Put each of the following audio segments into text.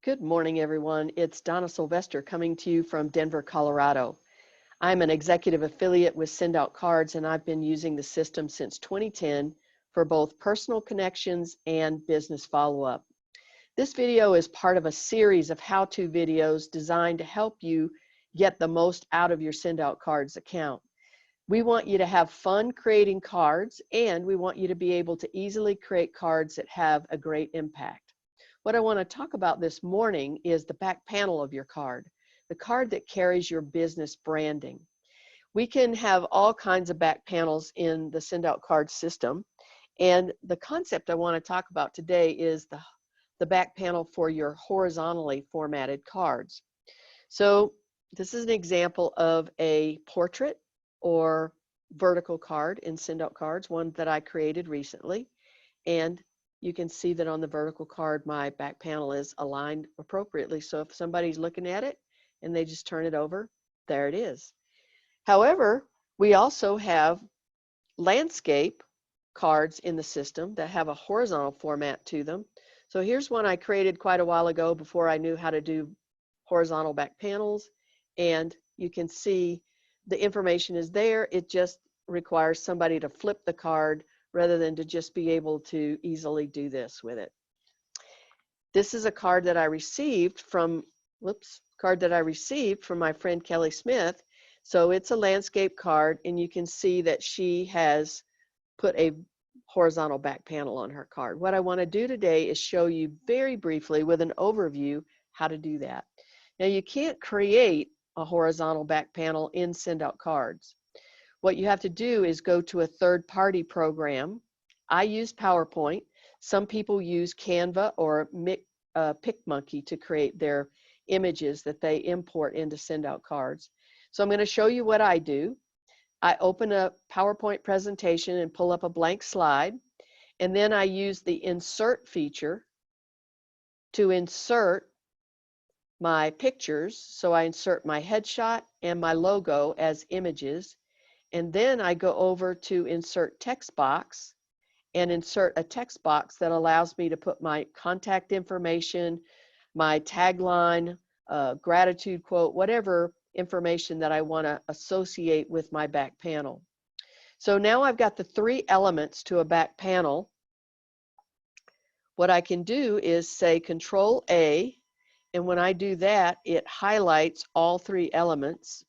Good morning, everyone. It's Donna Sylvester coming to you from Denver, Colorado. I'm an executive affiliate with SendOutCards, and I've been using the system since 2010 for both personal connections and business follow-up. This video is part of a series of how-to videos designed to help you get the most out of your SendOutCards account. We want you to have fun creating cards, and we want you to be able to easily create cards that have a great impact. What I want to talk about this morning is the back panel of your card, the card that carries your business branding. We can have all kinds of back panels in the SendOutCards system, and the concept I want to talk about today is the back panel for your horizontally formatted cards. So this is an example of a portrait or vertical card in SendOutCards, one that I created recently, and you can see that on the vertical card, my back panel is aligned appropriately. So if somebody's looking at it and they just turn it over, there it is. However, we also have landscape cards in the system that have a horizontal format to them. So here's one I created quite a while ago before I knew how to do horizontal back panels. And you can see the information is there. It just requires somebody to flip the card rather than to just be able to easily do this with it. This is a card that I received from, my friend Kelly Smith. So it's a landscape card, and you can see that she has put a horizontal back panel on her card. What I want to do today is show you very briefly with an overview how to do that. Now, you can't create a horizontal back panel in SendOutCards. What you have to do is go to a third-party program. I use PowerPoint. Some people use Canva or PicMonkey to create their images that they import into SendOutCards. So I'm going to show you what I do. I open a PowerPoint presentation and pull up a blank slide, and then I use the Insert feature to insert my pictures. So I insert my headshot and my logo as images. And then I go over to insert text box and insert a text box that allows me to put my contact information, my tagline, gratitude quote, whatever information that I want to associate with my back panel. So now I've got the three elements to a back panel. What I can do is say Control A, and when I do that, it highlights all three elements.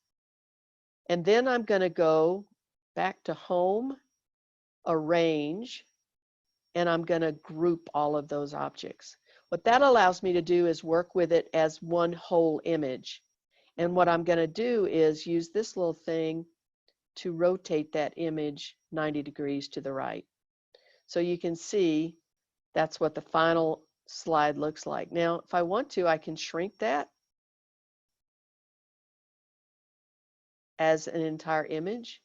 And then I'm going to go back to Home, Arrange, and I'm going to group all of those objects. What that allows me to do is work with it as one whole image. And what I'm going to do is use this little thing to rotate that image 90 degrees to the right. So you can see that's what the final slide looks like. Now, if I want to, I can shrink that as an entire image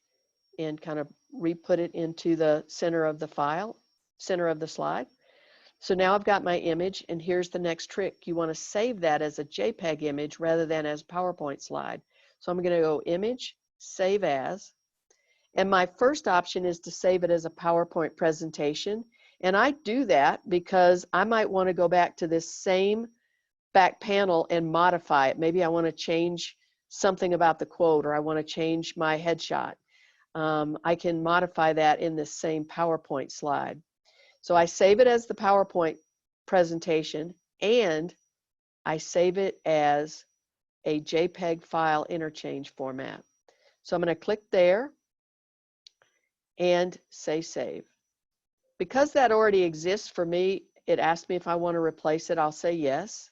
and kind of re-put it into the center of the file, center of the slide. So now I've got my image, and here's the next trick. You want to save that as a JPEG image rather than as a PowerPoint slide. So I'm going to go Image, Save As, and my first option is to save it as a PowerPoint presentation. And I do that because I might want to go back to this same back panel and modify it. Maybe I want to change something about the quote, or I want to change my headshot. I can modify that in this same PowerPoint slide. So I save it as the PowerPoint presentation, and I save it as a JPEG file interchange format. So I'm going to click there and say Save. Because that already exists for me, it asks me if I want to replace it. I'll say yes.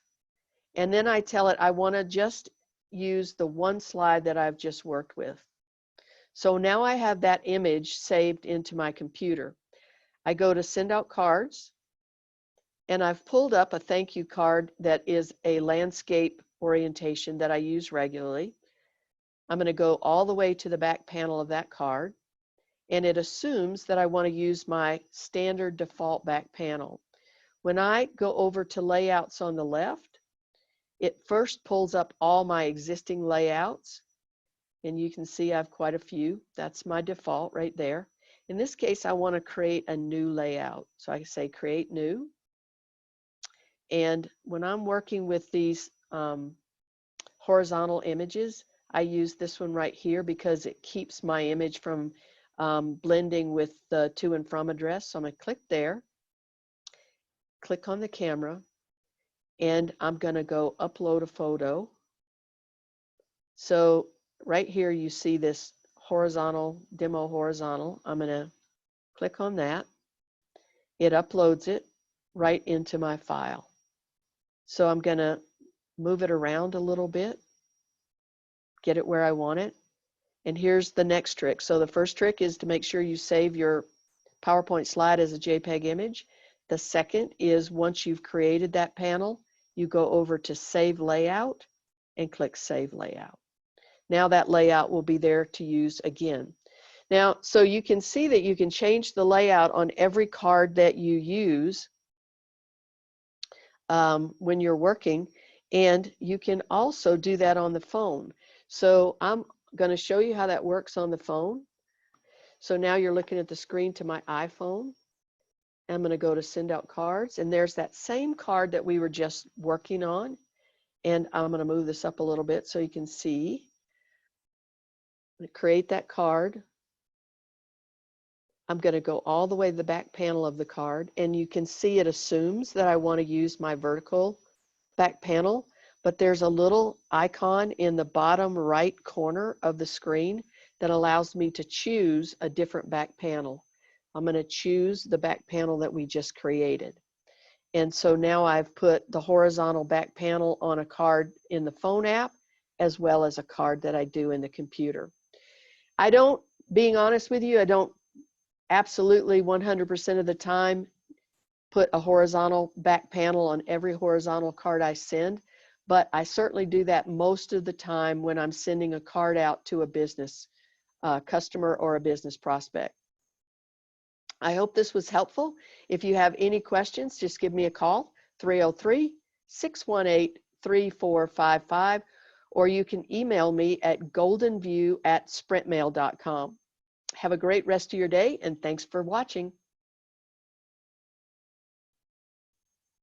And then I tell it I want to just use the one slide that I've just worked with. So now I have that image saved into my computer. I go to SendOutCards, and I've pulled up a thank you card that is a landscape orientation that I use regularly. I'm going to go all the way to the back panel of that card, and it assumes that I want to use my standard default back panel. When I go over to layouts on the left, it first pulls up all my existing layouts, and you can see I have quite a few. That's my default right there. In this case, I want to create a new layout. So I say Create New, And when I'm working with these horizontal images, I use this one right here because it keeps my image from blending with the to and from address. So I'm going to click there, click on the camera, and I'm going to go upload a photo. So right here you see this horizontal, demo horizontal. I'm going to click on that. It uploads it right into my file. So I'm going to move it around a little bit, get it where I want it. And here's the next trick. So the first trick is to make sure you save your PowerPoint slide as a JPEG image. The second is once you've created that panel, you go over to Save Layout and click Save Layout. Now that layout will be there to use again. Now, so you can see that you can change the layout on every card that you use when you're working, and you can also do that on the phone. So I'm going to show you how that works on the phone. So now you're looking at the screen to my iPhone. I'm going to go to SendOutCards, and there's that same card that we were just working on. And I'm going to move this up a little bit so you can see. Create that card. I'm going to go all the way to the back panel of the card, and you can see it assumes that I want to use my vertical back panel, but there's a little icon in the bottom right corner of the screen that allows me to choose a different back panel. I'm going to choose the back panel that we just created. And so now I've put the horizontal back panel on a card in the phone app as well as a card that I do in the computer. I don't, being honest with you, I don't absolutely 100% of the time put a horizontal back panel on every horizontal card I send, but I certainly do that most of the time when I'm sending a card out to a business customer or a business prospect. I hope this was helpful. If you have any questions, just give me a call, 303-618-3455, or you can email me at goldenview@sprintmail.com. Have a great rest of your day, and thanks for watching.